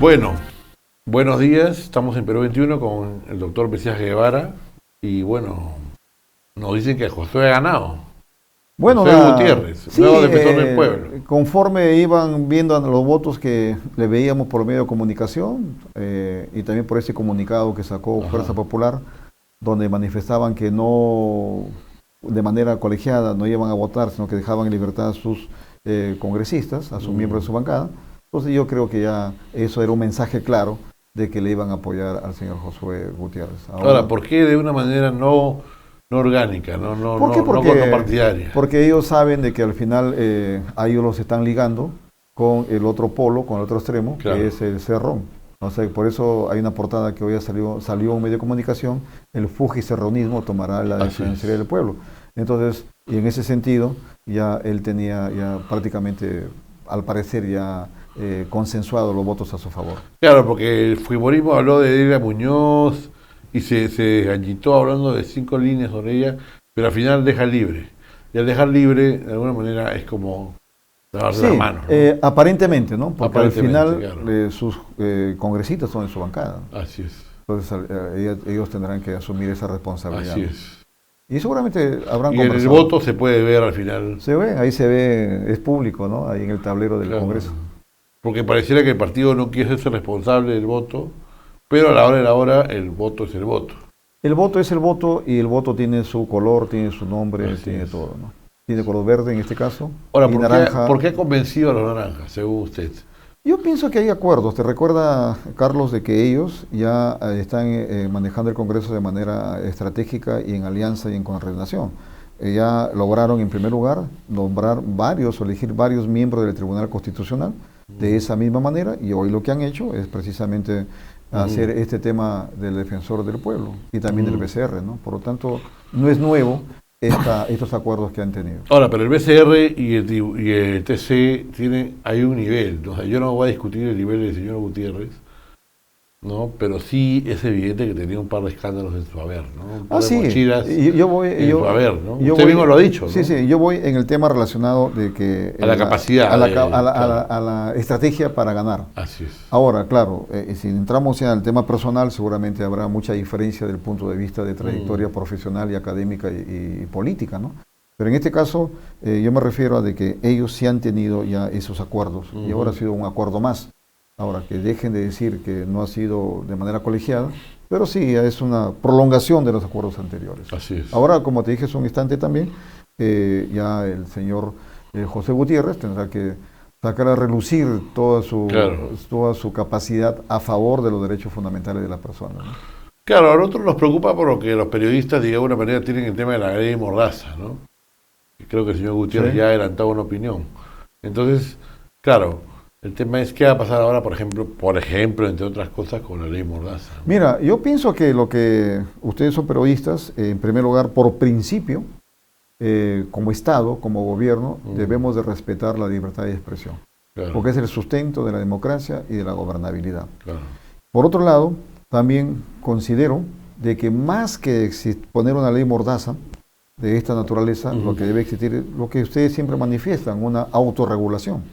Bueno, buenos días. Estamos en Perú 21 con el doctor Mesías Guevara. Y bueno, nos dicen que Josué ha ganado. Bueno, Josué Gutiérrez, sí, nuevo defensor del pueblo. conforme iban viendo los votos que le veíamos por medio de comunicación y también por ese comunicado que sacó Fuerza Ajá. Popular, donde manifestaban que no, de manera colegiada, no iban a votar, sino que dejaban en libertad a sus congresistas, a sus miembros de su bancada. Entonces yo creo que ya eso era un mensaje claro de que le iban a apoyar al señor Josué Gutiérrez. Ahora, ¿por qué de una manera no orgánica, ¿Por qué? no partidaria? Porque ellos saben de que al final a ellos los están ligando con el otro polo, con el otro extremo, Claro. que es el Cerrón. O sea, por eso hay una portada que hoy salió un medio de comunicación, el fujicerronismo tomará la defensoría del pueblo. Entonces, y en ese sentido, ya él tenía ya prácticamente, al parecer, ya consensuado los votos a su favor. Claro, porque el fujimorismo habló de Delia Muñoz y se agitó hablando de 5 líneas sobre ella, pero al final deja libre. Y al dejar libre, de alguna manera, es como lavarse las Sí, manos, ¿no? aparentemente, ¿no? Porque al final claro. sus congresistas son de su bancada. Así es. Entonces ellos tendrán que asumir esa responsabilidad. Así ¿no? es. Y seguramente habrán Y en el conversado. voto se puede ver al final. Se ve, ahí se ve, es público, ¿no? Ahí en el tablero del Claro. Congreso. Porque pareciera que el partido no quiere ser responsable del voto, pero a la hora de la hora el voto es el voto. El voto es el voto y el voto tiene su color, tiene su nombre, Así tiene es. todo, ¿no? Tiene color verde en este caso. Ahora, y naranja. ¿por qué ha convencido a los naranjas, según usted? Yo pienso que hay acuerdos. Te recuerda, Carlos, de que ellos ya están manejando el Congreso de manera estratégica y en alianza y en coordinación. Ya lograron, en primer lugar, nombrar varios o elegir varios miembros del Tribunal Constitucional de esa misma manera, y hoy lo que han hecho es precisamente hacer este tema del defensor del pueblo y también del BCR, ¿no? Por lo tanto, no es nuevo estos acuerdos que han tenido. Ahora, pero el BCR y el TC hay un nivel. O sea, yo no voy a discutir el nivel del señor Gutiérrez, ¿no? Pero sí es evidente que tenía un par de escándalos en su haber, ¿no? Un par de mochilas en su haber, ¿no? Usted mismo lo ha dicho, ¿no? Sí, sí, yo voy en el tema relacionado de que... A la capacidad. A la estrategia para ganar. Así es. Ahora, claro, si entramos ya al tema personal, seguramente habrá mucha diferencia del punto de vista de trayectoria profesional y académica y política, ¿no? Pero en este caso, yo me refiero a de que ellos sí han tenido ya esos acuerdos, y ahora ha sido un acuerdo más. Ahora, que dejen de decir que no ha sido de manera colegiada, pero sí, es una prolongación de los acuerdos anteriores. Así es. Ahora, como te dije hace un instante también, ya el señor José Gutiérrez tendrá que sacar a relucir toda su capacidad a favor de los derechos fundamentales de la persona, ¿no? Claro, a nosotros nos preocupa por lo que los periodistas, de alguna manera, tienen el tema de la ley Mordaza, ¿no? Creo que el señor Gutiérrez ya ha adelantado una opinión. Entonces, claro, el tema es qué va a pasar ahora, por ejemplo, entre otras cosas, con la ley Mordaza, ¿no? Mira, yo pienso que lo que ustedes son periodistas, en primer lugar, por principio, como Estado, como gobierno, debemos de respetar la libertad de expresión, Claro. porque es el sustento de la democracia y de la gobernabilidad. Claro. Por otro lado, también considero de que más que poner una ley Mordaza de esta naturaleza, lo que debe existir es lo que ustedes siempre manifiestan, una autorregulación.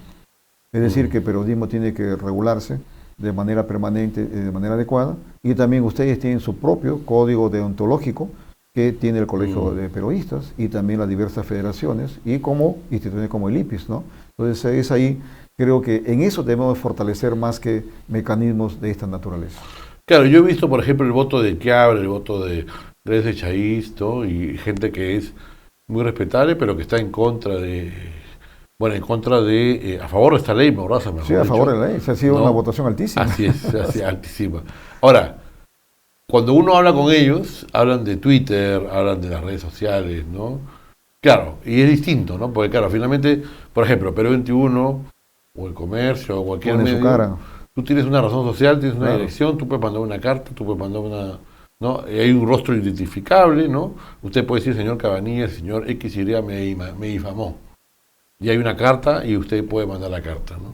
Es decir, que el periodismo tiene que regularse de manera permanente, de manera adecuada, y también ustedes tienen su propio código deontológico que tiene el Colegio de Periodistas y también las diversas federaciones y como instituciones como el IPIS, ¿no? Entonces es ahí, creo que en eso debemos fortalecer más que mecanismos de esta naturaleza. Claro, yo he visto, por ejemplo, el voto de Chiabre, el voto de Dresde Chaiz, ¿no? Y gente que es muy respetable, pero que está en contra de... Bueno, a favor de esta ley, Mordaza, mejor Sí, a dicho, favor de la ley, se ha sido ¿no? una votación altísima. Así es, altísima. Ahora, cuando uno habla con ellos, hablan de Twitter, hablan de las redes sociales, ¿no? Claro, y es distinto, ¿no? Porque claro, finalmente, por ejemplo, Perú 21, o El Comercio, o cualquier Pone medio, su cara. tú tienes una razón social, tienes una Claro. dirección, tú puedes mandar una carta, tú puedes mandar una... ¿no? Y hay un rostro identificable, ¿no? Usted puede decir, señor Cabanilla, el señor XY me difamó. Y hay una carta y usted puede mandar la carta, ¿no?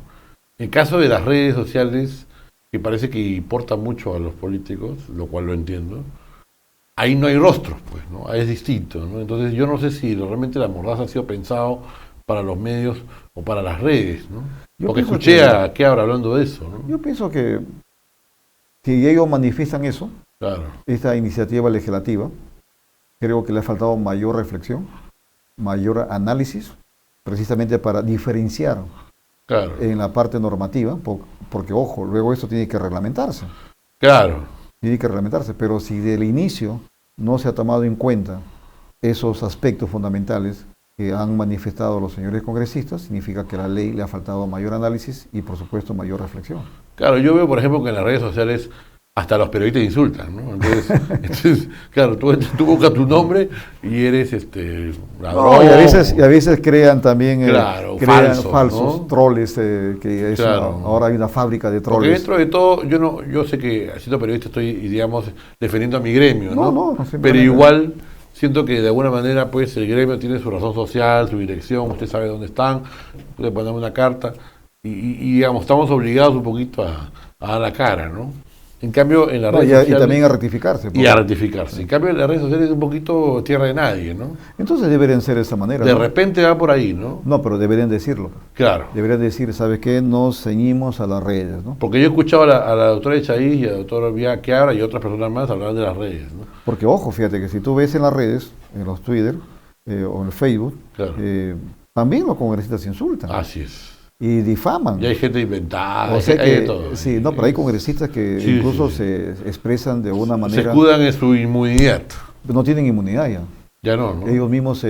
En caso de las redes sociales, que parece que importa mucho a los políticos, lo cual lo entiendo, ahí no hay rostros, pues, ¿no? Ahí es distinto, ¿no? Entonces yo no sé si realmente la Mordaza ha sido pensado para los medios o para las redes, ¿no? Yo Porque pienso escuché que- a Keabra hablando de eso, ¿no? Yo pienso que si ellos manifiestan eso, Claro, esta iniciativa legislativa, creo que le ha faltado mayor reflexión, mayor análisis, precisamente para diferenciar claro, en la parte normativa, porque ojo, luego esto tiene que reglamentarse. claro, Tiene que reglamentarse, pero si del inicio no se ha tomado en cuenta esos aspectos fundamentales que han manifestado los señores congresistas, significa que a la ley le ha faltado mayor análisis y, por supuesto, mayor reflexión. claro. Yo veo, por ejemplo, que en las redes sociales hasta los periodistas insultan, ¿no? Entonces, claro, tú buscas tu nombre y eres ladrón. No, y a veces crean también Claro, crean falsos, falsos ¿no? troles, que es Claro. ahora hay una fábrica de Porque troles. dentro de todo, yo sé que siendo periodista estoy, digamos, defendiendo a mi gremio, ¿no? No, Pero simplemente- igual siento que de alguna manera, pues, el gremio tiene su razón social, su dirección, usted sabe dónde están, puede ponerme una carta, y, digamos, estamos obligados un poquito a dar la cara, ¿no? En cambio, en las No, redes y sociales... también a rectificarse. y a ratificarse. En cambio, en las redes sociales es un poquito tierra de nadie, ¿no? Entonces deberían ser de esa manera. De ¿no? repente va por ahí, ¿no? No, pero deberían decirlo. Claro. Deberían decir, ¿sabes qué? Nos ceñimos a las redes, ¿no? Porque yo he escuchado a la doctora Echaíz y a la doctora Vía Keabra y otras personas más hablar de las redes, ¿no? Porque, ojo, fíjate que si tú ves en las redes, en los Twitter o en el Facebook, Claro. también los congresistas insultan Así es. y difaman. Y hay gente inventada, O sea hay de que, todo. sí, no, pero hay congresistas que Sí, incluso sí, sí. se expresan de una Se manera, escudan en su inmunidad. no tienen inmunidad ya. Ya no, ¿no? Ellos mismos,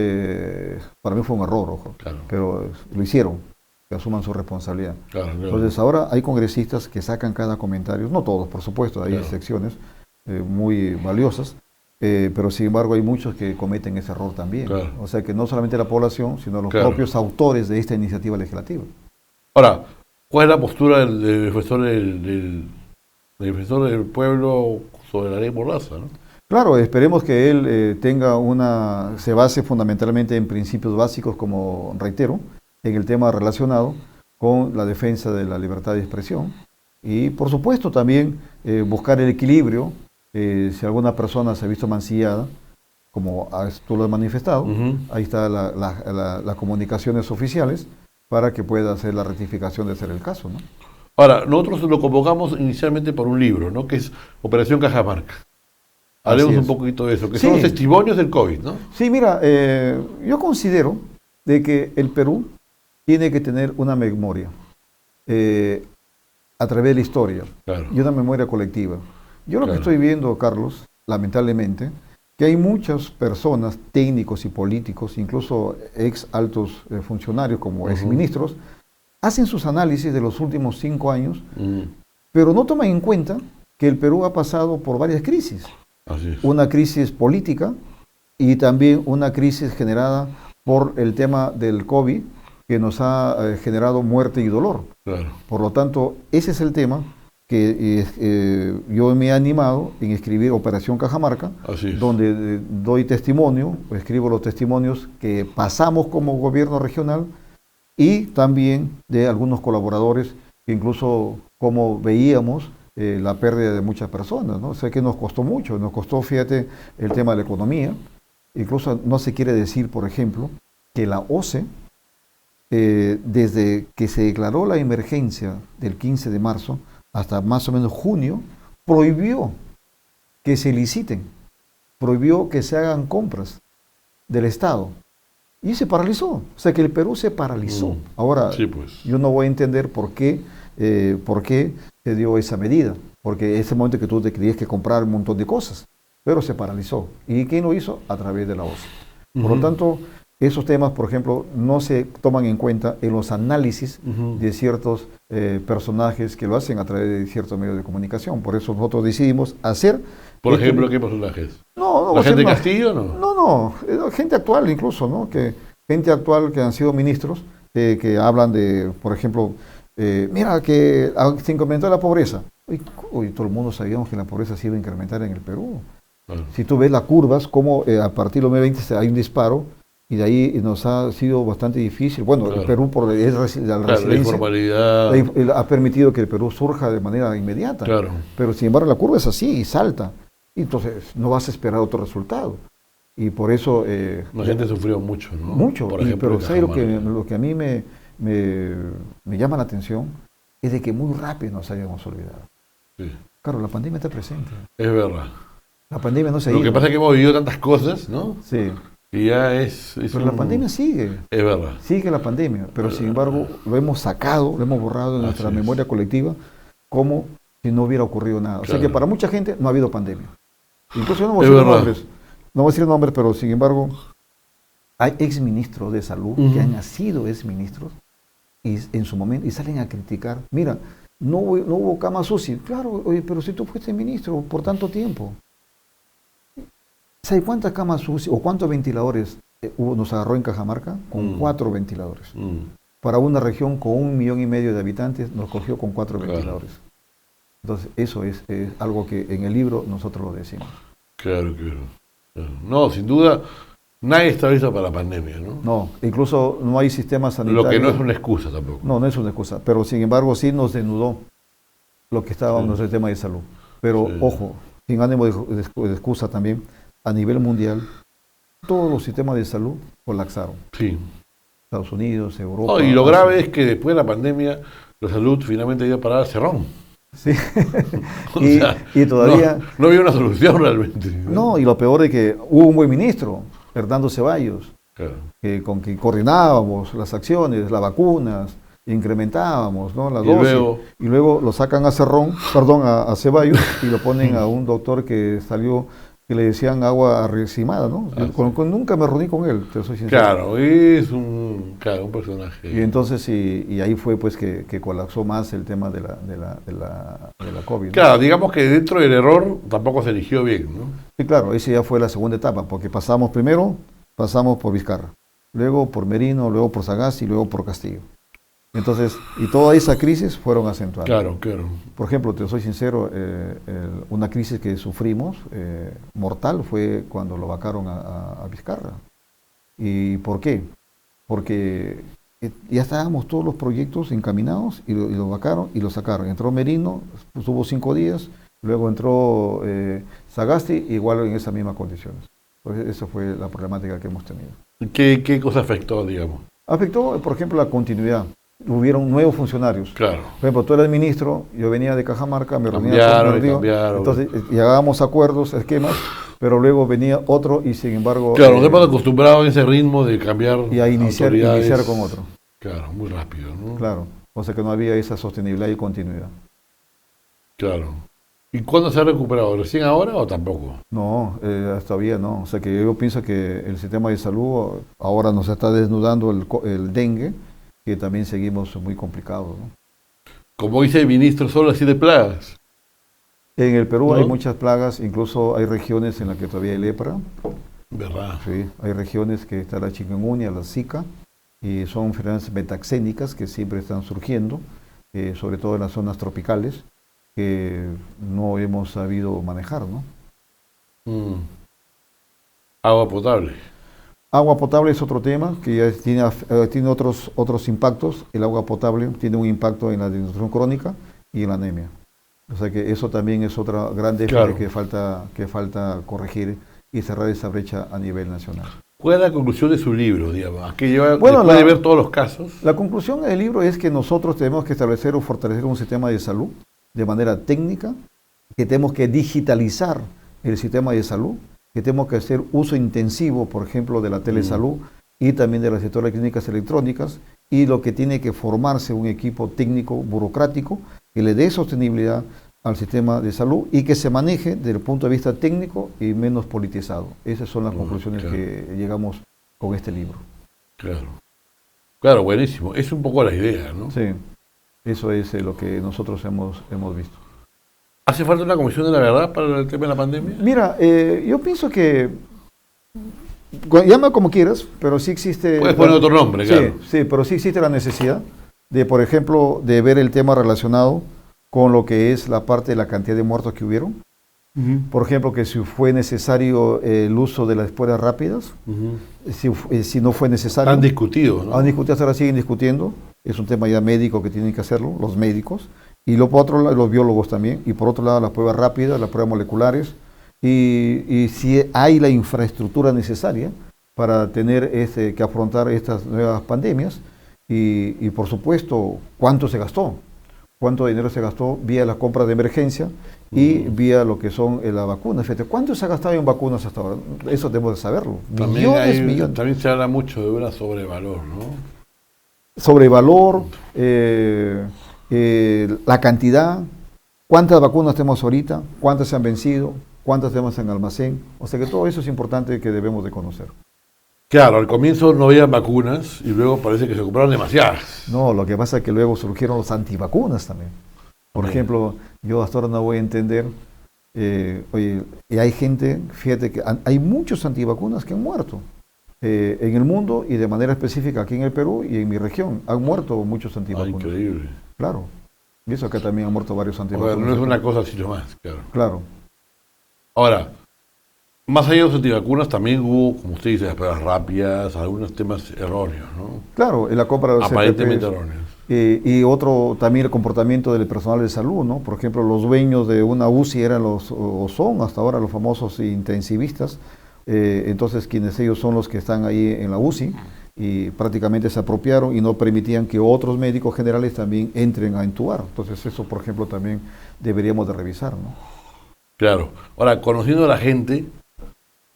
para mí fue un error, ojo, Claro, pero lo hicieron, que asuman su responsabilidad. claro, claro. Entonces ahora hay congresistas que sacan cada comentario, no todos, por supuesto, hay Claro. excepciones muy valiosas, pero sin embargo hay muchos que cometen ese error también. Claro. O sea que no solamente la población, sino los Claro. propios autores de esta iniciativa legislativa. Ahora, ¿cuál es la postura del defensor del defensor del pueblo sobre la ley Mordaza, ¿no? Claro, esperemos que él se base fundamentalmente en principios básicos, como reitero, en el tema relacionado con la defensa de la libertad de expresión y, por supuesto, también buscar el equilibrio. Si alguna persona se ha visto mancillada, como tú lo has manifestado, Ujú. ahí está las comunicaciones oficiales para que pueda hacer la rectificación de ser el caso, ¿no? Ahora, nosotros lo convocamos inicialmente por un libro, ¿no? Que es Operación Cajamarca. Hablemos Así un es. poquito de eso, que Sí. son los testimonios del COVID, ¿no? Sí, mira, yo considero de que el Perú tiene que tener una memoria a través de la historia Claro. y una memoria colectiva. Yo lo que Claro. estoy viendo, Carlos, lamentablemente, que hay muchas personas, técnicos y políticos, incluso ex altos funcionarios como ex ministros, hacen sus análisis de los últimos 5 años, pero no toman en cuenta que el Perú ha pasado por varias crisis. Así es. Una crisis política y también una crisis generada por el tema del COVID, que nos ha generado muerte y dolor. Claro. Por lo tanto, ese es el tema que yo me he animado en escribir Operación Cajamarca, Así es. donde doy testimonio, escribo los testimonios que pasamos como gobierno regional y también de algunos colaboradores, que incluso como veíamos la pérdida de muchas personas, ¿no? Sé que nos costó mucho, nos costó, fíjate, el tema de la economía. Incluso no se quiere decir, por ejemplo, que la OCE, desde que se declaró la emergencia del 15 de marzo hasta más o menos junio, prohibió que se liciten, prohibió que se hagan compras del Estado. Y se paralizó. O sea que el Perú se paralizó. Ahora, Sí, pues. yo no voy a entender por qué se dio esa medida. Porque ese momento que tú te tenías que comprar un montón de cosas. Pero se paralizó. ¿Y quién lo hizo? A través de la OCE. Por lo tanto, esos temas, por ejemplo, no se toman en cuenta en los análisis de ciertos personajes que lo hacen a través de ciertos medios de comunicación. Por eso nosotros decidimos hacer... Por este- ejemplo, ¿qué personajes? No, ¿La o sea, gente de no. Castillo no? No, gente actual incluso, ¿no? Gente actual que han sido ministros, que hablan de, por ejemplo, mira que se incrementó la pobreza. Uy, todo el mundo sabíamos que la pobreza se iba a incrementar en el Perú. Claro. Si tú ves las curvas, como a partir de los 2020 hay un disparo, y de ahí nos ha sido bastante difícil. Bueno, Claro. el Perú por la Claro, la resiliencia informalidad. ha permitido que el Perú surja de manera inmediata. Claro. Pero sin embargo la curva es así y salta. Y entonces no vas a esperar otro resultado. Y por eso... La gente sufrió mucho, ¿no? Mucho, Por ejemplo, pero en ¿sabes Cajamarca. lo que a mí me llama la atención? Es de que muy rápido nos hayamos olvidado. Sí, Claro, la pandemia está presente. es verdad. La pandemia no se ha Lo que ido. pasa es que hemos vivido tantas cosas, ¿no? Sí, Que ya es pero la pandemia sigue. Es verdad. Sigue la pandemia, pero sin embargo lo hemos sacado, lo hemos borrado de nuestra Así es. memoria colectiva como si no hubiera ocurrido nada. O sea que Claro. para mucha gente no ha habido pandemia. Incluso yo no voy a Es decir verdad. nombres, no voy a decir nombres, pero sin embargo hay exministros de salud que han sido exministros y en su momento y salen a criticar. Mira, no hubo camas UCI. Claro, oye, pero si tú fuiste ministro por tanto tiempo. ¿Sabes cuántas camas UCI o cuántos ventiladores nos agarró en Cajamarca? Con 4 ventiladores. Para una región con 1,5 millones de habitantes, nos cogió con 4 Claro. ventiladores. Entonces, eso es algo que en el libro nosotros lo decimos. Claro. No, sin duda, nadie está listo para la pandemia, ¿no? No, incluso no hay sistema sanitario. Lo que no es una excusa tampoco. No, no es una excusa, pero sin embargo sí nos desnudó lo que estaba en nuestro sistema de salud. Pero Sí. ojo, sin ánimo de excusa también, a nivel mundial, todos los sistemas de salud colapsaron. Sí. Estados Unidos, Europa. No, y lo Asia. grave es que después de la pandemia, la salud finalmente iba a parar al cerrón. Sí. O y, sea, y todavía... No había una solución realmente. No, y lo peor es que hubo un buen ministro, Fernando Ceballos, Claro. con quien coordinábamos las acciones, las vacunas, incrementábamos, ¿no?, la Y dosis. luego- Y luego lo sacan a a Ceballos, y lo ponen a un doctor que salió, que le decían agua racimada, ¿no? Yo nunca me reuní con él, te soy sincero. Claro, es un personaje. Y entonces, y ahí fue pues que colapsó más el tema de la COVID, ¿no? Claro, digamos que dentro del error tampoco se eligió bien, ¿no? Sí, claro, esa ya fue la segunda etapa, porque pasamos por Vizcarra, luego por Merino, luego por Sagasti y luego por Castillo. Entonces, y toda esa crisis fueron acentuadas. Claro. Por ejemplo, te soy sincero, una crisis que sufrimos mortal fue cuando lo vacaron a Vizcarra. ¿Y por qué? Porque ya estábamos todos los proyectos encaminados y lo vacaron y lo sacaron. Entró Merino, estuvo 5 días, luego entró Sagasti, igual en esas mismas condiciones. Pues esa fue la problemática que hemos tenido. ¿Qué cosa afectó, digamos? Afectó, por ejemplo, la continuidad. Hubieron nuevos funcionarios. Claro. Por ejemplo, tú eras ministro, yo venía de Cajamarca, me reunía Cambiaron con y cambiaron. entonces llegábamos a acuerdos, esquemas, pero luego venía otro y sin embargo... Claro, nos hemos acostumbrado a ese ritmo de cambiar y a iniciar autoridades. con otro. Claro, muy rápido, ¿no? Claro, o sea que no había esa sostenibilidad y continuidad. Claro. ¿Y cuándo se ha recuperado? ¿Recién ahora o tampoco? No, todavía no. O sea que yo pienso que el sistema de salud ahora nos está desnudando el dengue, que también seguimos muy complicados, ¿no? Como dice el ministro, solo así de plagas. En el Perú ¿No? hay muchas plagas, incluso hay regiones en las que todavía hay lepra. ¿Verdad? Sí, hay regiones que está la chikungunya, la Zika, y son enfermedades metaxénicas que siempre están surgiendo, sobre todo en las zonas tropicales, que no hemos sabido manejar, ¿no? Agua potable. Agua potable es otro tema que ya tiene otros impactos. El agua potable tiene un impacto en la desnutrición crónica y en la anemia. O sea que eso también es otra gran déficit Claro. que falta corregir y cerrar esa brecha a nivel nacional. ¿Cuál es la conclusión de su libro, digamos? ¿A qué lleva, Bueno, después de ver todos los casos? La conclusión del libro es que nosotros tenemos que establecer o fortalecer un sistema de salud de manera técnica, que tenemos que digitalizar el sistema de salud, que tenemos que hacer uso intensivo, por ejemplo, de la telesalud y también de las sectores de clínicas electrónicas, y lo que tiene que formarse un equipo técnico burocrático que le dé sostenibilidad al sistema de salud y que se maneje desde el punto de vista técnico y menos politizado. Esas son las conclusiones claro. que llegamos con este libro. Claro. Claro, buenísimo. Es un poco la idea, ¿no? Sí, eso es lo que nosotros hemos visto. ¿Hace falta una comisión de la verdad para el tema de la pandemia? Mira, yo pienso que, llama como quieras, pero sí existe... Puedes poner otro nombre, claro. Sí, pero sí existe la necesidad de, por ejemplo, de ver el tema relacionado con lo que es la parte de la cantidad de muertos que hubieron. Por ejemplo, que si fue necesario el uso de las pruebas rápidas, si no fue necesario. Han discutido, ¿no? Han discutido, hasta ahora siguen discutiendo. Es un tema ya médico que tienen que hacerlo, los médicos. Y por otro lado, los biólogos también. Y por otro lado, las pruebas rápidas, las pruebas moleculares. y si hay la infraestructura necesaria para tener que afrontar estas nuevas pandemias y por supuesto cuánto se gastó, cuánto dinero se gastó vía la compra de emergencia y vía lo que son las vacunas. Fíjate, ¿cuánto se ha gastado en vacunas hasta ahora? Eso debemos de saberlo. Millones. También se habla mucho de una sobrevalor, ¿no? Sobrevalor, la cantidad, cuántas vacunas tenemos ahorita, cuántas se han vencido, cuántas tenemos en almacén. O sea que todo eso es importante que debemos de conocer. Claro, al comienzo no había vacunas y luego parece que se compraron demasiadas. No, lo que pasa es que luego surgieron los antivacunas también. Por ejemplo, yo hasta ahora no voy a entender, oye, y hay gente, fíjate que hay muchos antivacunas que han muerto en el mundo y de manera específica aquí en el Perú y en mi región. Han muerto muchos antivacunas. Increíble. Claro. Y eso acá también han muerto varios antivacunas. No es una cosa así nomás, claro. Claro. Ahora, más allá de los antivacunas, también hubo, como usted dice, las pruebas rápidas, algunos temas erróneos, ¿no? Claro, en la compra de los aparentemente erróneos. Y otro también el comportamiento del personal de salud, ¿no? Por ejemplo, los dueños de una UCI eran o son hasta ahora los famosos intensivistas. Entonces, quienes ellos son los que están ahí en la UCI y prácticamente se apropiaron y no permitían que otros médicos generales también entren a intubar. Entonces, eso, por ejemplo, también deberíamos de revisar, ¿no? Claro. Ahora, conociendo a la gente,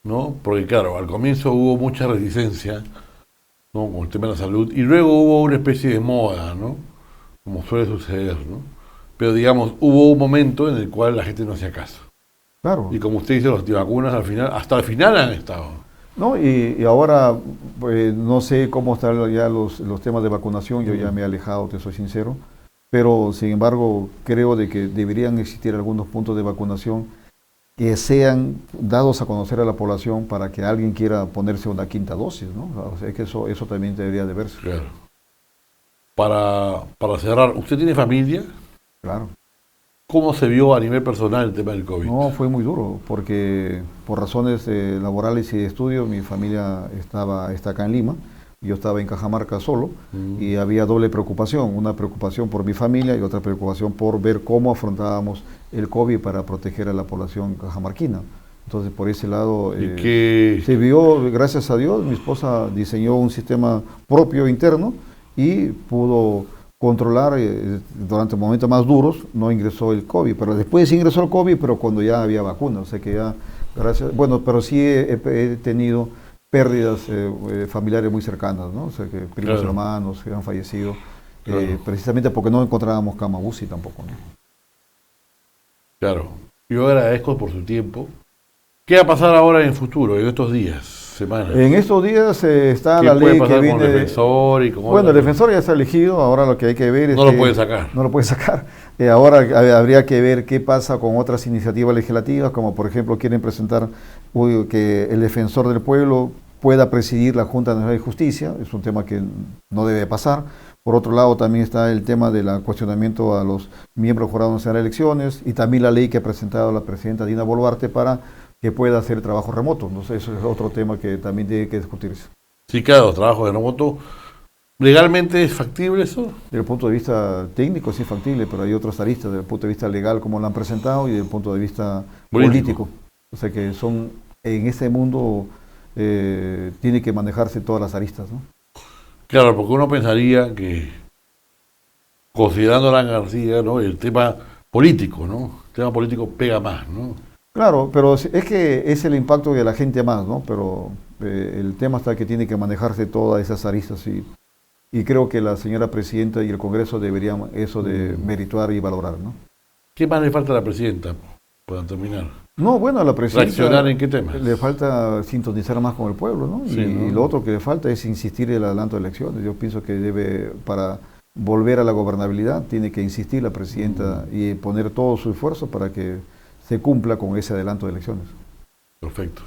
¿no? Porque claro, al comienzo hubo mucha reticencia, ¿no? Con el tema de la salud, y luego hubo una especie de moda, ¿no? Como suele suceder, ¿no? Pero digamos, hubo un momento en el cual la gente no hacía caso. Claro. Y como usted dice, los antivacunas al final, hasta el final han estado. No, y ahora pues, no sé cómo están ya los temas de vacunación, yo ya me he alejado, te soy sincero, pero sin embargo creo de que deberían existir algunos puntos de vacunación que sean dados a conocer a la población para que alguien quiera ponerse una quinta dosis, ¿no? O sea, que eso también debería de verse. Claro. Para cerrar, ¿usted tiene familia? Claro. ¿Cómo se vio a nivel personal el tema del COVID? No, fue muy duro, porque por razones laborales y de estudio, mi familia está acá en Lima, yo estaba en Cajamarca solo, y había doble preocupación, una preocupación por mi familia y otra preocupación por ver cómo afrontábamos el COVID para proteger a la población cajamarquina. Entonces, por ese lado, se vio, gracias a Dios, mi esposa diseñó un sistema propio interno y pudo controlar durante momentos más duros, no ingresó el COVID, pero después sí ingresó el COVID, pero cuando ya había vacuna, o sea que ya, gracias, bueno, pero sí he tenido pérdidas familiares muy cercanas, ¿no? O sea que primos hermanos que han fallecido, precisamente porque no encontrábamos cama UCI tampoco, ¿no? Claro, yo agradezco por su tiempo. ¿Qué va a pasar ahora en el futuro, en estos días, semanas? En estos días está la ley que viene. Con el defensor y con bueno, el defensor ya está elegido, ahora lo que hay que ver es. No lo puede sacar. No lo puede sacar. Ahora habría que ver qué pasa con otras iniciativas legislativas, como por ejemplo quieren presentar que el defensor del pueblo pueda presidir la Junta Nacional de Justicia, es un tema que no debe pasar. Por otro lado, también está el tema del cuestionamiento a los miembros del Jurado Nacional de Elecciones y también la ley que ha presentado la presidenta Dina Boluarte para que pueda hacer trabajo remoto. Entonces, eso es otro tema que también tiene que discutirse. Sí, claro, trabajo de remoto. ¿Legalmente es factible eso? Desde el punto de vista técnico sí es factible, pero hay otras aristas desde el punto de vista legal como lo han presentado y desde el punto de vista político. O sea que son, en este mundo tiene que manejarse todas las aristas, ¿no? Claro, porque uno pensaría que, considerando a Alan García, ¿no? El tema político, ¿no? El tema político pega más, ¿no? Claro, pero es que es el impacto de la gente más, ¿no? Pero el tema está que tiene que manejarse todas esas aristas y creo que la señora presidenta y el Congreso deberían eso de merituar y valorar, ¿no? ¿Qué más le falta a la presidenta para terminar? No, bueno, a la presidenta ¿Reaccionar en qué temas? Le falta sintonizar más con el pueblo, ¿no? Sí, ¿no? Y lo otro que le falta es insistir en el adelanto de elecciones. Yo pienso que debe, para volver a la gobernabilidad, tiene que insistir la presidenta y poner todo su esfuerzo para que se cumpla con ese adelanto de elecciones. Perfecto.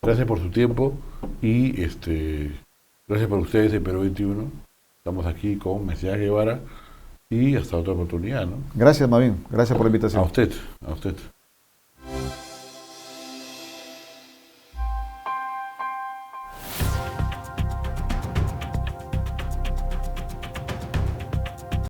Gracias por su tiempo y gracias por ustedes en Perú 21. Estamos aquí con Mesías Guevara y hasta otra oportunidad, ¿no? Gracias, Mavín. Gracias por la invitación. A usted, a usted.